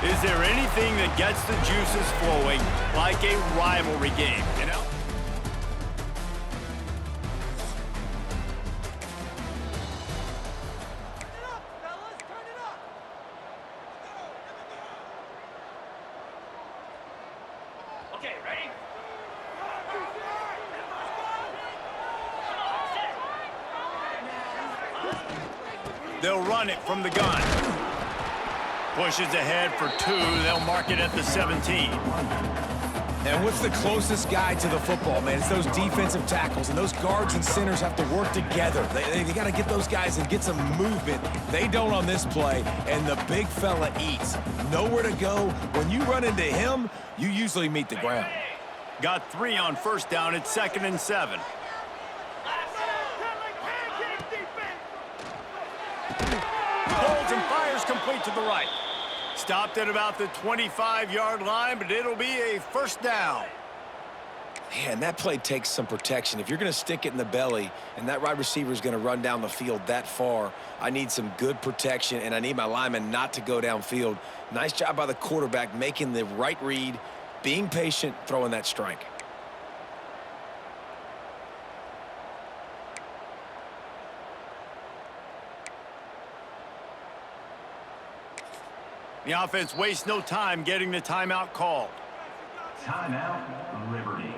Is there anything that gets the juices flowing like a rivalry game? You know? Okay, ready? They'll run it from the gun. Pushes ahead for 2. They'll mark it at the 17. And what's the closest guy to the football, man? It's those defensive tackles, and those guards and centers have to work together. They got to get those guys and get some movement. They don't on this play, and the big fella eats. Nowhere to go. When you run into him, you usually meet the ground. Got 3 on first down. It's 2nd and 7. Holds and fires complete to the right. Stopped at about the 25-yard line, but it'll be a first down. Man, that play takes some protection. If you're going to stick it in the belly and that wide receiver is going to run down the field that far, I need some good protection, and I need my lineman not to go downfield. Nice job by the quarterback making the right read, being patient, throwing that strike. The offense wastes no time getting the timeout called. Timeout, Liberty.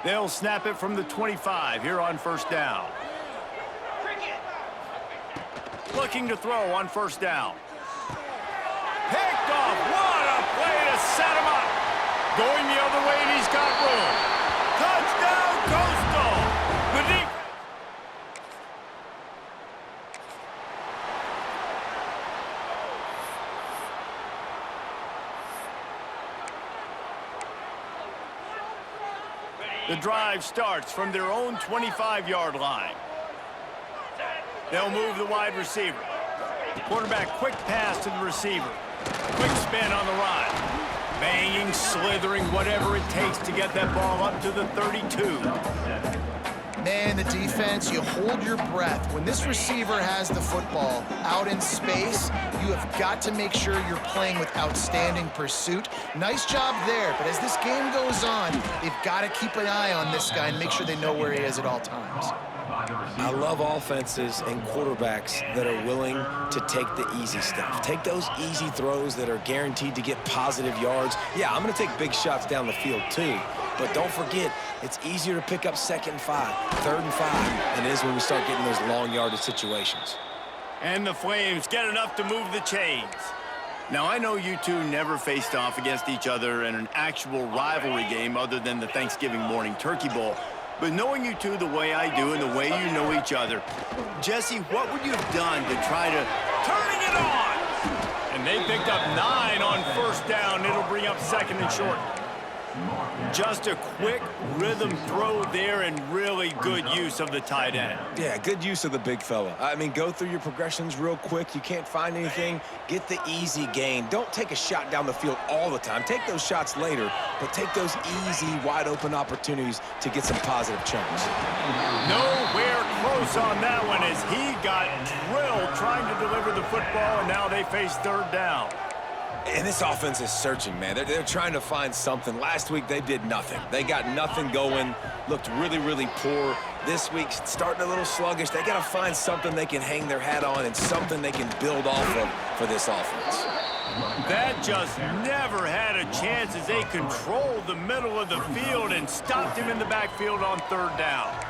They'll snap it from the 25 here on first down. Looking to throw on first down. Picked off. What a play to set him up. Going the other way, and he's got room. Touchdown, Coastal. The defense. The drive starts from their own 25-yard line. They'll move the wide receiver. Quarterback quick pass to the receiver. Quick spin on the run. Banging, slithering, whatever it takes to get that ball up to the 32. Man, the defense, you hold your breath. When this receiver has the football out in space, you have got to make sure you're playing with outstanding pursuit. Nice job there, but as this game goes on, they've got to keep an eye on this guy and make sure they know where he is at all times. I love offenses and quarterbacks that are willing to take the easy stuff. Take those easy throws that are guaranteed to get positive yards. Yeah, I'm going to take big shots down the field too, but don't forget, it's easier to pick up 2nd and 5, 3rd and 5 than it is when we start getting those long yardage situations. And the Flames get enough to move the chains. Now, I know you two never faced off against each other in an actual rivalry game other than the Thanksgiving morning Turkey Bowl. But knowing you two the way I do and the way you know each other, Jesse, what would you have done to try to turning it on? And they picked up 9 on first down. It'll bring up 2nd and short. Just a quick rhythm throw there and really good use of the tight end. Yeah, good use of the big fella. I mean, go through your progressions real quick. You can't find anything, get the easy gain. Don't take a shot down the field all the time. Take those shots later, but take those easy, wide-open opportunities to get some positive chunks. Nowhere close on that one as he got drilled trying to deliver the football, and now they face 3rd down. And this offense is searching, man. They're trying to find something. Last week, they did nothing. They got nothing going, looked really, really poor. This week, starting a little sluggish. They got to find something they can hang their hat on and something they can build off of for this offense. That just never had a chance as they controlled the middle of the field and stopped him in the backfield on 3rd down.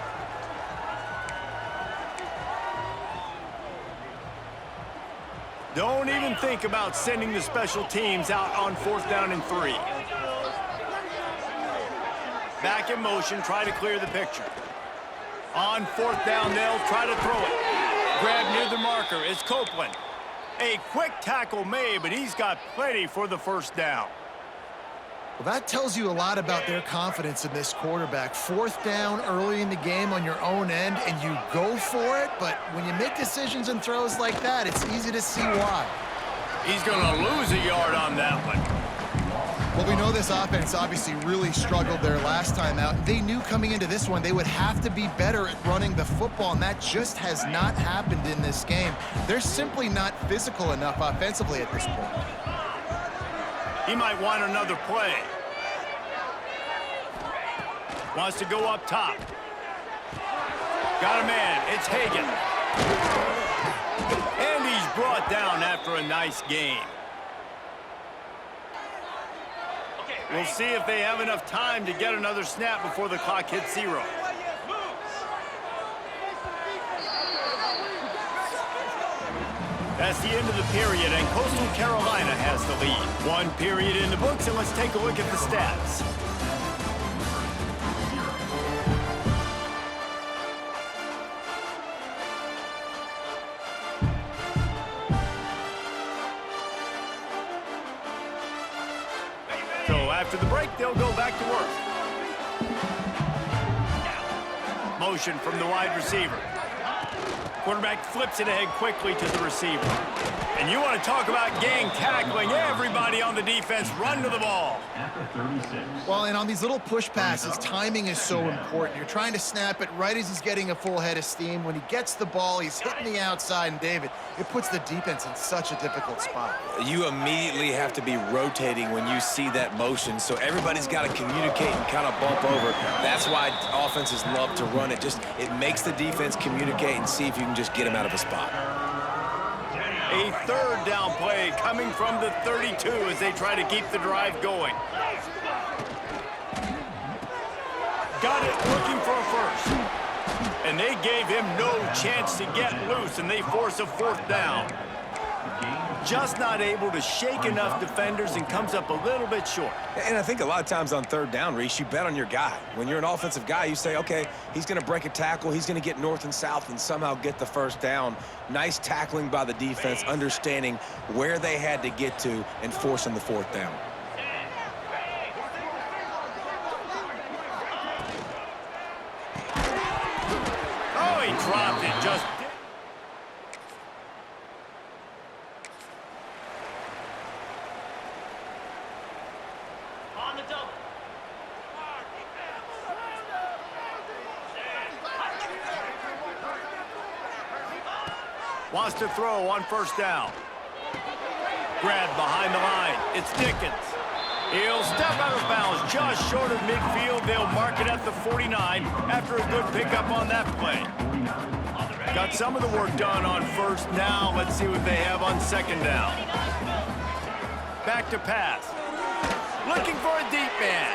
Don't even think about sending the special teams out on 4th down and 3. Back in motion, try to clear the picture. On 4th down, they'll try to throw it. Grab near the marker, it's Copeland. A quick tackle made, but he's got plenty for the first down. Well, that tells you a lot about their confidence in this quarterback. 4th down early in the game on your own end, and you go for it, but when you make decisions and throws like that, it's easy to see why. He's going to lose a yard on that one. Well, we know this offense obviously really struggled their last time out. They knew coming into this one they would have to be better at running the football, and that just has not happened in this game. They're simply not physical enough offensively at this point. He might want another play. Wants to go up top. Got a man. It's Hagan. And he's brought down after a nice game. We'll see if they have enough time to get another snap before the clock hits 0. That's the end of the period, and Coastal Carolina has the lead. 1 period in the books, and let's take a look at the stats. So after the break, they'll go back to work. Motion from the wide receiver. Quarterback flips it ahead quickly to the receiver. And you want to talk about gang tackling. Everybody on the defense run to the ball. Well, and on these little push passes, timing is so important. You're trying to snap it right as he's getting a full head of steam. When he gets the ball, he's hitting the outside, and David, it puts the defense in such a difficult spot. You immediately have to be rotating when you see that motion, so everybody's got to communicate and kind of bump over. That's why offenses love to run it. It makes the defense communicate and see if you can just get him out of a spot. A 3rd down play coming from the 32 as they try to keep the drive going. Got it, looking for a first. And they gave him no chance to get loose, and they force a 4th down. Just not able to shake enough defenders and comes up a little bit short. And I think a lot of times on 3rd down, Reese, you bet on your guy. When you're an offensive guy, you say, okay, he's going to break a tackle, he's going to get north and south and somehow get the 1st down. Nice tackling by the defense, understanding where they had to get to and forcing the 4th down. Oh, he dropped it just... Wants to throw on 1st down. Grab behind the line. It's Dickens. He'll step out of bounds just short of midfield. They'll mark it at the 49 after a good pickup on that play. Got some of the work done on 1st. Now let's see what they have on 2nd down. Back to pass. Looking for a deep man.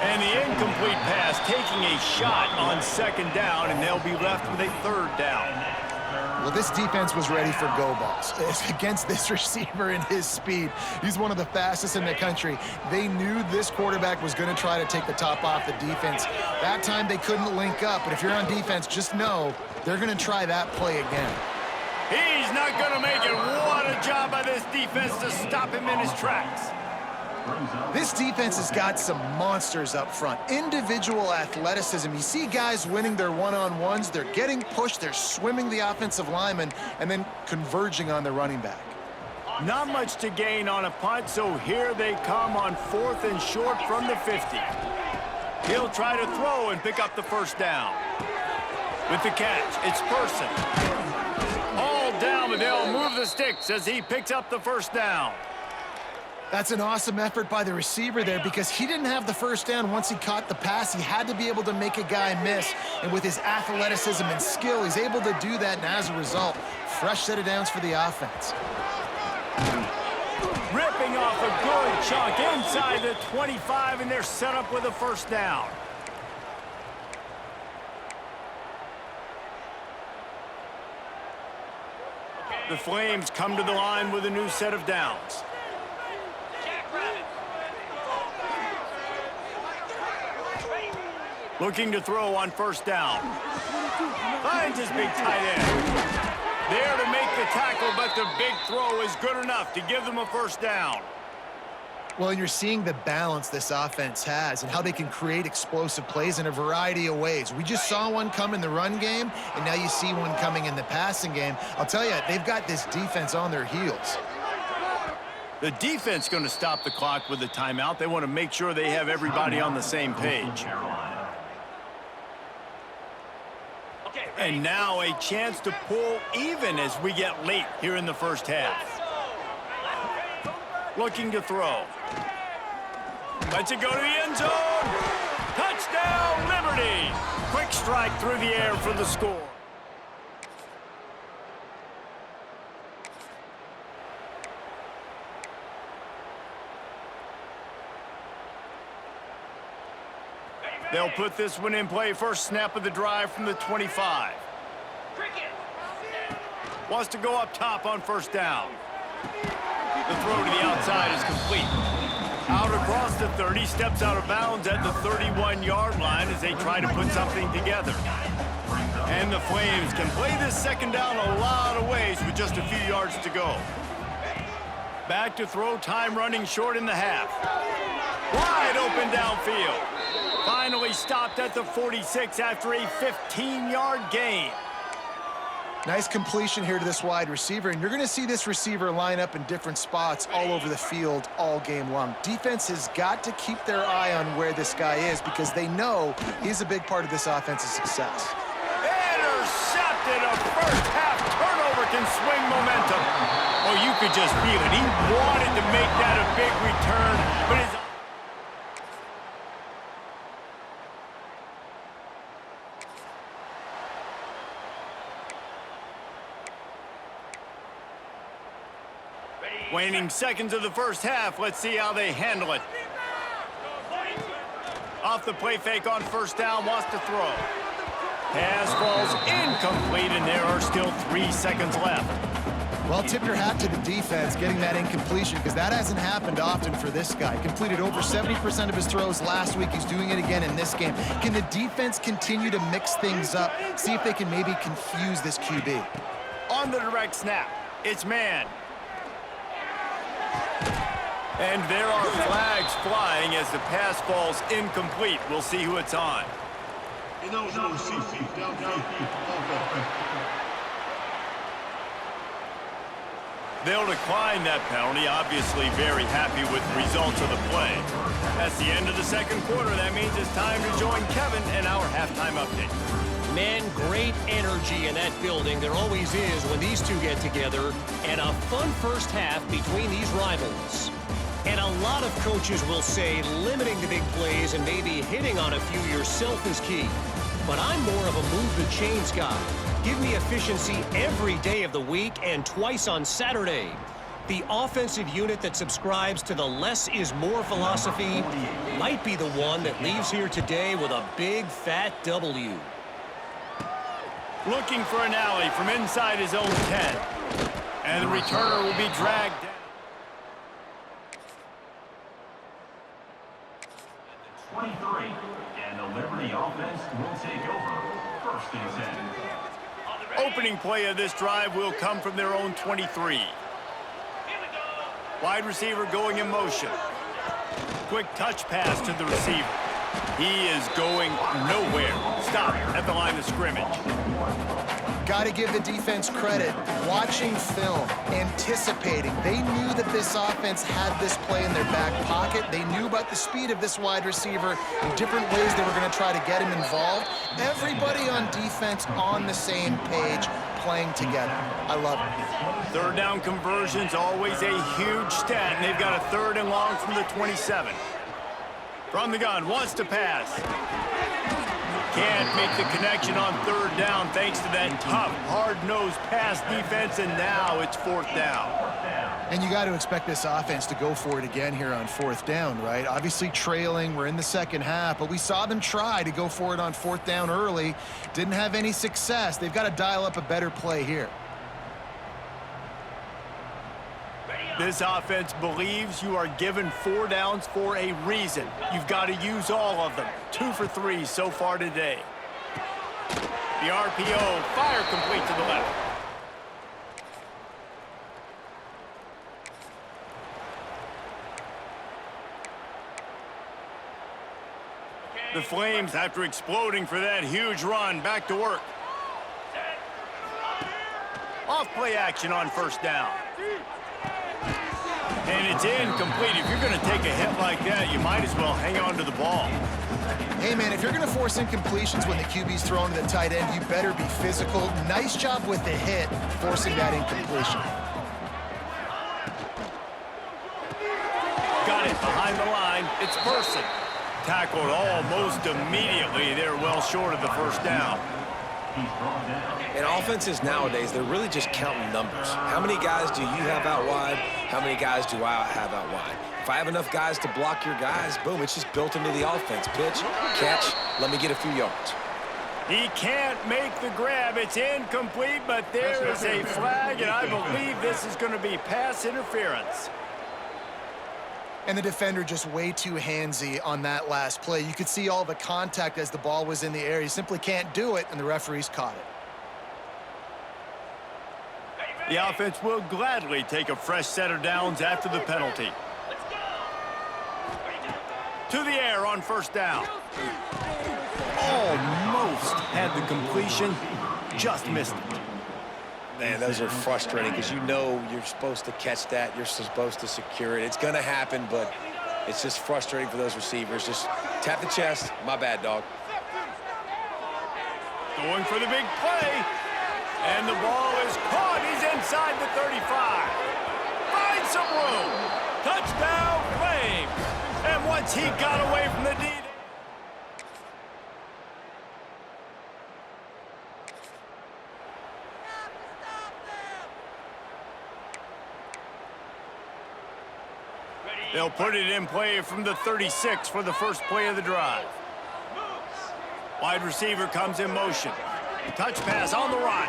And the incomplete pass taking a shot on 2nd down, and they'll be left with a 3rd down. Well, this defense was ready for go balls. It's against this receiver and his speed. He's one of the fastest in the country. They knew this quarterback was going to try to take the top off the defense. That time they couldn't link up, but if you're on defense, just know they're going to try that play again. He's not going to make it. What a job by this defense to stop him in his tracks. This defense has got some monsters up front. Individual athleticism. You see guys winning their one-on-ones. They're getting pushed. They're swimming the offensive lineman and then converging on the running back. Not much to gain on a punt, so here they come on 4th and short from the 50. He'll try to throw and pick up the 1st down. With the catch, it's Person. All down, but they'll move the sticks as he picks up the 1st down. That's an awesome effort by the receiver there because he didn't have the 1st down once he caught the pass. He had to be able to make a guy miss. And with his athleticism and skill, he's able to do that. And as a result, fresh set of downs for the offense. Ripping off a good chunk inside the 25, and they're set up with a 1st down. The Flames come to the line with a new set of downs. Looking to throw on 1st down. Finds his big tight end. There to make the tackle, but the big throw is good enough to give them a 1st down. Well, and you're seeing the balance this offense has and how they can create explosive plays in a variety of ways. We just saw one come in the run game, and now you see one coming in the passing game. I'll tell you, they've got this defense on their heels. The defense going to stop the clock with a timeout. They want to make sure they have everybody on the same page. And now a chance to pull even as we get late here in the first half. Looking to throw. Lets it go to the end zone. Touchdown, Liberty. Quick strike through the air for the score. They'll put this one in play. First snap of the drive from the 25. Wants to go up top on first down. The throw to the outside is complete. Out across the 30, steps out of bounds at the 31-yard line as they try to put something together. And the Flames can play this second down a lot of ways with just a few yards to go. Back to throw, time running short in the half. Wide open downfield. Finally stopped at the 46 after a 15-yard gain. Nice completion here to this wide receiver, and you're going to see this receiver line up in different spots all over the field all game long. Defense has got to keep their eye on where this guy is because they know he's a big part of this offense's success. Intercepted. A first half turnover can swing momentum. Oh, you could just feel it. He wanted to make that a big return, but his waning seconds of the first half. Let's see how they handle it. Off the play fake on first down, wants to throw. Pass falls incomplete, and there are still 3 seconds left. Well, tip your hat to the defense getting that incompletion because that hasn't happened often for this guy. Completed over 70% of his throws last week. He's doing it again in this game. Can the defense continue to mix things up, see if they can maybe confuse this QB? On the direct snap, it's man. And there are flags flying as the pass falls incomplete. We'll see who it's on. They'll decline that penalty, obviously very happy with the results of the play. That's the end of the second quarter. That means it's time to join Kevin in our halftime update. Man, great energy in that building. There always is when these two get together. And a fun first half between these rivals. And a lot of coaches will say limiting the big plays and maybe hitting on a few yourself is key. But I'm more of a move the chains guy. Give me efficiency every day of the week and twice on Saturday. The offensive unit that subscribes to the less is more philosophy might be the one that leaves here today with a big fat W. Looking for an alley from inside his own 10. And the returner will be dragged down. 23, and the Liberty offense will take over. First and 10. Opening play of this drive will come from their own 23. Wide receiver going in motion. Quick touch pass to the receiver. He is going nowhere. Stop at the line of scrimmage. Got to give the defense credit. Watching film, anticipating. They knew that this offense had this play in their back pocket. They knew about the speed of this wide receiver in different ways they were going to try to get him involved. Everybody on defense on the same page, playing together. I love it. Third down conversions, always a huge stat, and they've got a 3rd and long from the 27. From the gun, wants to pass. Can't make the connection on 3rd down thanks to that tough, hard-nosed pass defense, and now it's 4th down. And you got to expect this offense to go for it again here on 4th down, right? Obviously trailing, we're in the second half, but we saw them try to go for it on 4th down early. Didn't have any success. They've got to dial up a better play here. This offense believes you are given 4 downs for a reason. You've got to use all of them. 2 for 3 so far today. The RPO, fire complete to the left. The Flames, after exploding for that huge run, back to work. Off play action on 1st down. And it's incomplete. If you're going to take a hit like that, you might as well hang on to the ball. Hey, man, if you're going to force incompletions when the QB's throwing to the tight end, you better be physical. Nice job with the hit, forcing that incompletion. Got it behind the line. It's Person. Tackled almost immediately. They're well short of the first down. In offenses nowadays, they're really just counting numbers. How many guys do you have out wide? How many guys do I have out wide? If I have enough guys to block your guys, boom, it's just built into the offense. Pitch, catch, let me get a few yards. He can't make the grab. It's incomplete, but there is a flag, and I believe this is going to be pass interference. And the defender just way too handsy on that last play. You could see all the contact as the ball was in the air. He simply can't do it, and the referees caught it. The offense will gladly take a fresh set of downs after the penalty. To the air on first down. Almost had the completion, just missed it. Man, those are frustrating because you know you're supposed to catch that. You're supposed to secure it. It's going to happen, but it's just frustrating for those receivers. Just tap the chest. My bad, dog. Going for the big play. And the ball is caught. He's inside the 35. Finds some room. Touchdown, Flames. And once he got away from the D. They'll put it in play from the 36 for the first play of the drive. Wide receiver comes in motion. Touch pass on the run.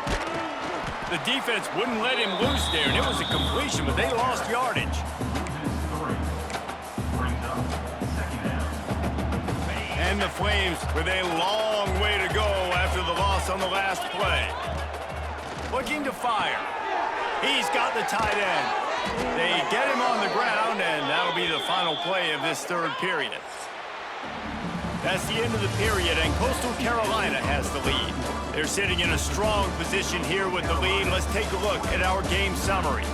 The defense wouldn't let him loose there, and it was a completion, but they lost yardage. And the Flames with a long way to go after the loss on the last play. Looking to fire. He's got the tight end. They get him on the ground, and that'll be the final play of this third period. That's the end of the period, and Coastal Carolina has the lead. They're sitting in a strong position here with the lead. Let's take a look at our game summary.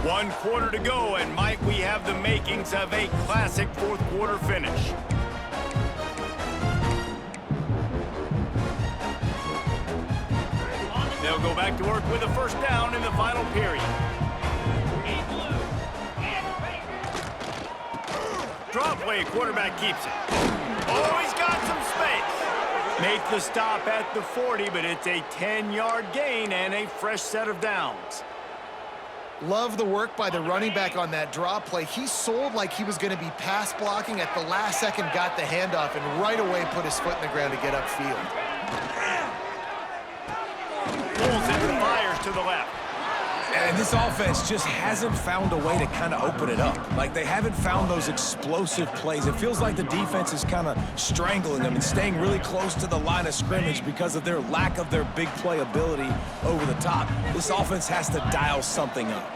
One quarter to go, and might we have the makings of a classic fourth quarter finish. They'll go back to work with a first down in the final period. Drop play, quarterback keeps it. Oh, he's got some space. Make the stop at the 40, but it's a 10-yard gain and a fresh set of downs. Love the work by the running back on that drop play. He sold like he was going to be pass blocking. At the last second, got the handoff, and right away put his foot in the ground to get upfield. Pulls it and fires to the left. And this offense just hasn't found a way to kind of open it up. Like, they haven't found those explosive plays. It feels like the defense is kind of strangling them and staying really close to the line of scrimmage because of their lack of their big play ability over the top. This offense has to dial something up.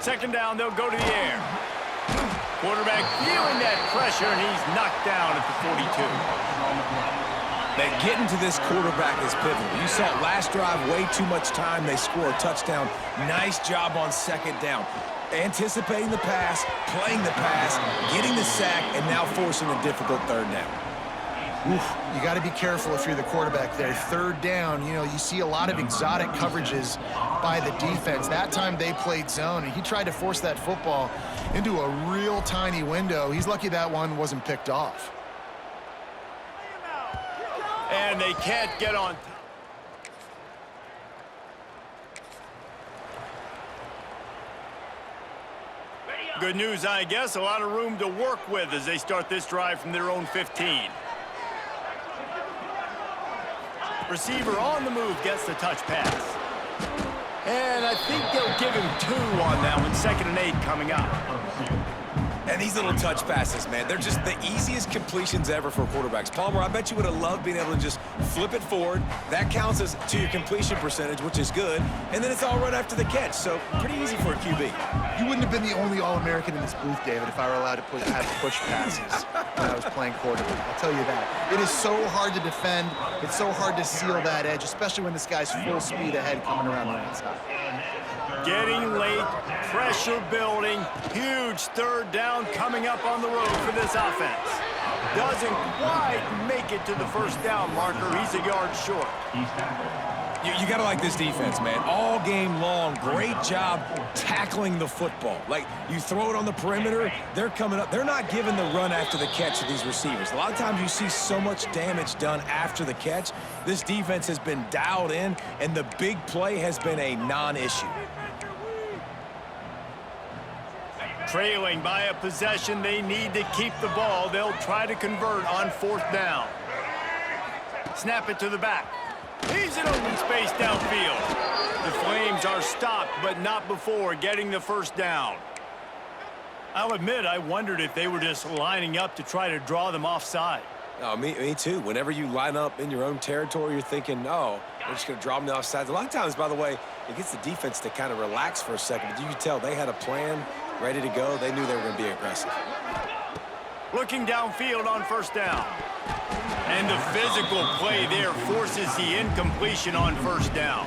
Second down, they'll go to the air. Quarterback feeling that pressure, and he's knocked down at the 42. That getting to this quarterback is pivotal. You saw last drive, way too much time. They score a touchdown. Nice job on second down. Anticipating the pass, playing the pass, getting the sack, and now forcing a difficult third down. Oof, you got to be careful if you're the quarterback there. Third down, you know, you see a lot of exotic coverages by the defense. That time they played zone, and he tried to force that football into a real tiny window. He's lucky that one wasn't picked off. And they can't get on. Good news, I guess. A lot of room to work with as they start this drive from their own 15. Receiver on the move gets the touch pass. And I think they'll give him 2 on that one. 2nd and 8 coming up. And these little touch passes, man, they're just the easiest completions ever for quarterbacks. Palmer, I bet you would have loved being able to just flip it forward. That counts as to your completion percentage, which is good. And then it's all right after the catch, so pretty easy for a QB. You wouldn't have been the only All-American in this booth, David, if I were allowed to have push passes when I was playing quarterback. I'll tell you that. It is so hard to defend. It's so hard to seal that edge, especially when this guy's full speed ahead coming around the outside. Getting late, pressure building, huge third down coming up on the road for this offense. Doesn't quite make it to the first down marker. He's a yard short. You got to like this defense, man. All game long, great job tackling the football. Like, you throw it on the perimeter, they're coming up. They're not giving the run after the catch to these receivers. A lot of times you see so much damage done after the catch. This defense has been dialed in, and the big play has been a non-issue. Trailing by a possession, they need to keep the ball. They'll try to convert on fourth down. Snap it to the back. He's in open space downfield. The Flames are stopped, but not before getting the first down. I'll admit, I wondered if they were just lining up to try to draw them offside. Oh, me too. Whenever you line up in your own territory, you're thinking, oh, they're just going to draw them to offsides. A lot of times, by the way, it gets the defense to kind of relax for a second. But you can tell they had a plan ready to go. They knew they were going to be aggressive. Looking downfield on first down. And the physical play there forces the incompletion on first down.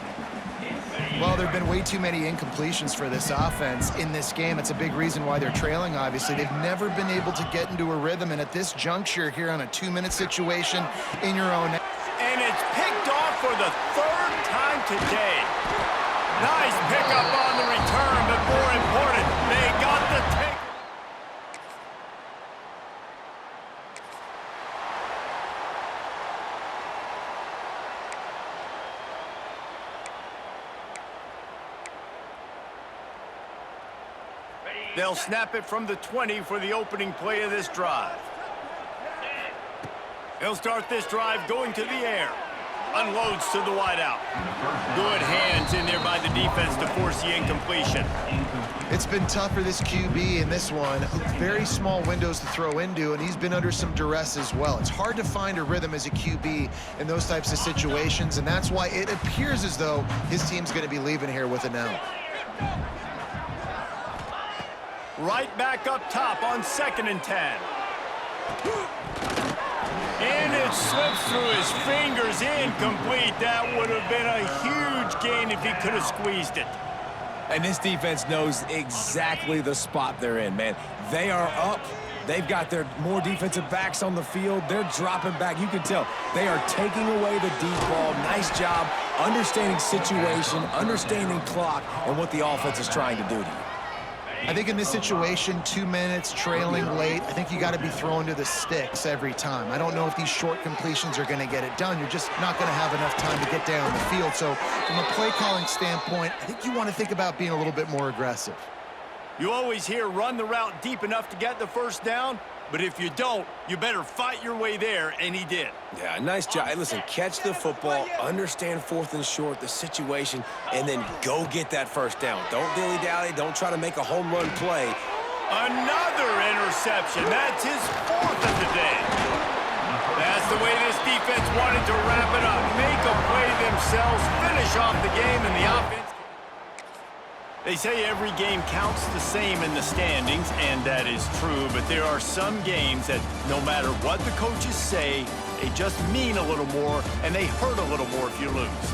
Well, there have been way too many incompletions for this offense in this game. It's a big reason why they're trailing, obviously. They've never been able to get into a rhythm, and at this juncture here on a 2-minute situation in your own... And it's picked off for the third time today. Nice pickup on the return, but more important, they got the take. They'll snap it from the 20 for the opening play of this drive. He'll start this drive going to the air. Unloads to the wideout. Good hands in there by the defense to force the incompletion. It's been tough for this QB in this one. Very small windows to throw into, and he's been under some duress as well. It's hard to find a rhythm as a QB in those types of situations, and that's why it appears as though his team's going to be leaving here with an L. Right back up top on 2nd and 10. And it slips through his fingers, incomplete. That would have been a huge gain if he could have squeezed it. And this defense knows exactly the spot they're in, man. They are up. They've got their more defensive backs on the field. They're dropping back. You can tell they are taking away the deep ball. Nice job understanding situation, understanding clock, and what the offense is trying to do to you. I think in this situation, 2 minutes, trailing late, I think you got to be throwing to the sticks every time. I don't know if these short completions are going to get it done. You're just not going to have enough time to get down the field. So from a play calling standpoint, I think you want to think about being a little bit more aggressive. You always hear run the route deep enough to get the first down, but if you don't, you better fight your way there, and he did. Yeah, nice job. Hey, listen, catch the football, understand 4th and short, the situation, and then go get that first down. Don't dilly-dally. Don't try to make a home run play. Another interception. That's his 4th of the day. That's the way this defense wanted to wrap it up. Make a play themselves, finish off the game, and the offense. They say every game counts the same in the standings, and that is true, but there are some games that no matter what the coaches say, they just mean a little more, and they hurt a little more if you lose.